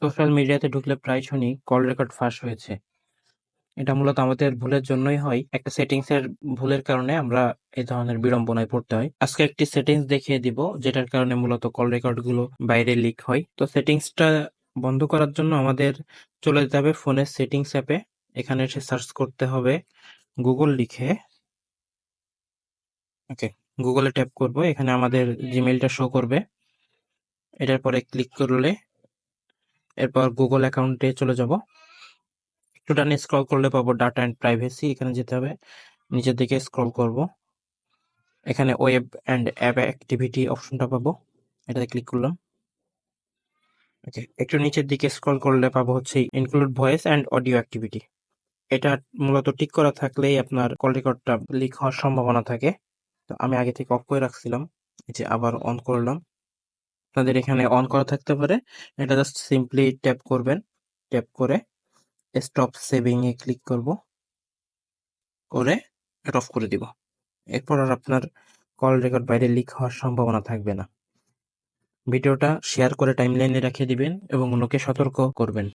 Social মিডিয়াতে ঢুকলে প্রায় শুনি কল রেকর্ড ফাঁস হয়েছে। এটা মূলত আমাদের ভুলের জন্যই হয়। একটা সেটিংস এর ভুলের কারণে আমরা এই ধরনের বিড়ম্বনায় পড়তে হয়। আজকে একটি সেটিংস দেখিয়ে দিব যেটার কারণে মূলত কল রেকর্ড গুলো বাইরে লিক হয়। তো সেটিংসটা বন্ধ করার জন্য আমাদের চলে যেতে হবে ফোনের সেটিংস অ্যাপে। এখানে এসে সার্চ করতে হবে গুগল লিখে। ওকে, গুগলে ট্যাপ করব। এখানে আমাদের জিমেইলটা শো করবে। এটার পরে ক্লিক করলে এরপর গুগল অ্যাকাউন্টে চলে যাব। একটু ডানে স্ক্রল করলে পাবো ডাটা অ্যান্ড প্রাইভেসি, এখানে যেতে হবে। নিচের দিকে স্ক্রল করব, এখানে ওয়েব অ্যান্ড অ্যাপ অ্যাক্টিভিটি অপশনটা পাবো, এটাতে ক্লিক করলাম। ওকে, একটু নিচের দিকে স্ক্রল করলে পাবো হচ্ছে include voice and audio activity. এটা মূলত টিক করা থাকলেই আপনার কল রেকর্ডটা লিক হওয়ার সম্ভাবনা থাকে। তো আমি আগে থেকে অফ করে রাখছিলাম, এই যে আবার অন করলাম। আপনাদের এখানে অন করা থাকতে পারে, এটা জাস্ট সিম্পলি ট্যাপ করবেন। ট্যাপ করে স্টপ সেভিং এ ক্লিক করব, করে এটা অফ করে দিব। এরপর আর আপনার কল রেকর্ড বাইরে লিক হওয়ার সম্ভাবনা থাকবে না। ভিডিওটা শেয়ার করে টাইমলাইনে রেখে দিবেন এবং অন্যকে সতর্ক করবেন।